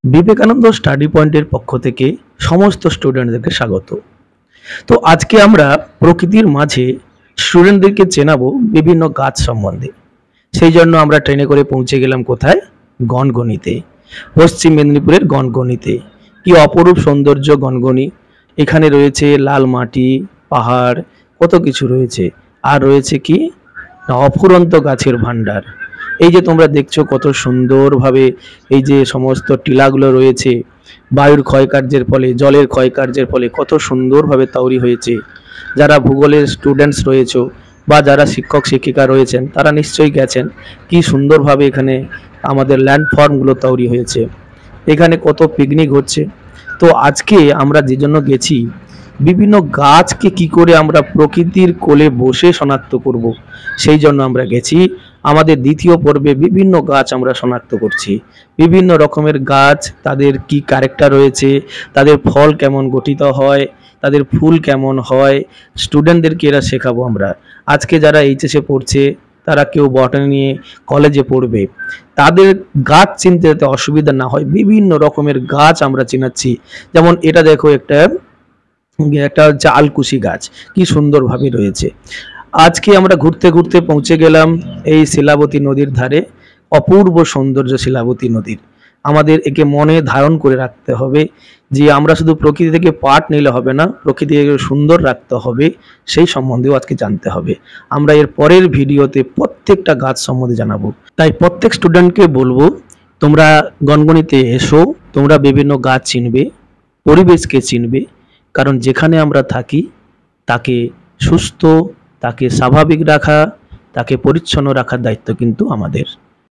Vivekananda study পয়েন্টের পক্ষ থেকে সমস্ত স্টুডেন্টদেরকে স্বাগত। তো আজকে আমরা প্রকৃতির মাঝে স্টুডেন্টদেরকে চেনাবো বিভিন্ন গাছ সম্বন্ধে। সেই জন্য আমরা ট্রেনে করে পৌঁছে গেলাম কোথায়? গনগনিতে, পশ্চিম মেদিনীপুরের গনগনিতে। কি অপরূপ সৌন্দর্য গনগনি! এখানে রয়েছে লাল মাটি, পাহাড়, কত কিছু রয়েছে। আর রয়েছে কি না, অফুরন্ত গাছের ভান্ডার। এই যে তোমরা দেখছো কত সুন্দরভাবে এই যে সমস্ত টিলাগুলো রয়েছে, বায়ুর ক্ষয়কার্যের ফলে, জলের ক্ষয়কার্যের ফলে কত সুন্দরভাবে তৈরি হয়েছে। যারা ভূগোলের স্টুডেন্টস রয়েছে বা যারা শিক্ষক শিক্ষিকা রয়েছেন তারা নিশ্চয়ই গেছেন কি সুন্দরভাবে এখানে আমাদের ল্যান্ডফর্মগুলো তৈরি হয়েছে। এখানে কত পিকনিক হচ্ছে। তো আজকে আমরা যে জন্য গেছি, বিভিন্ন গাছকে কি করে আমরা প্রকৃতির কোলে বসে শনাক্ত করব, সেই জন্য আমরা গেছি। আমাদের দ্বিতীয় পর্বে বিভিন্ন গাছ আমরা শনাক্ত করছি। বিভিন্ন রকমের গাছ, তাদের কি ক্যারেক্টার রয়েছে, তাদের ফল কেমন গঠিত হয়, তাদের ফুল কেমন হয়, স্টুডেন্টদেরকে এরা শেখাবো আমরা। আজকে যারা এইচএসে পড়ছে, তারা কেউ বটানি নিয়ে কলেজে পড়বে, তাদের গাছ চিনতে যাতে অসুবিধা না হয় বিভিন্ন রকমের গাছ আমরা চিনাচ্ছি। যেমন এটা দেখো, একটা হচ্ছে আলকুশি গাছ, কি সুন্দরভাবে রয়েছে। আজকে আমরা ঘুরতে ঘুরতে পৌঁছে গেলাম এই শিলাবতী নদীর ধারে। অপূর্ব সৌন্দর্য শিলাবতী নদীর। আমাদের একে মনে ধারণ করে রাখতে হবে যে আমরা শুধু প্রকৃতি থেকে পাঠ নিলে হবে না, প্রকৃতিকে সুন্দর রাখতে হবে, সেই সম্বন্ধেও আজকে জানতে হবে। আমরা এর পরের ভিডিওতে প্রত্যেকটা গাছ সম্বন্ধে জানাবো। তাই প্রত্যেক স্টুডেন্টকে বলবো, তোমরা গনগনিতে এসো, তোমরা বিভিন্ন গাছ চিনবে, পরিবেশকে চিনবে। কারণ যেখানে আমরা থাকি তাকে সুস্থ, তাকে স্বাভাবিক রাখা, তাকে পরিচ্ছন্ন রাখার দায়িত্ব কিন্তু আমাদের।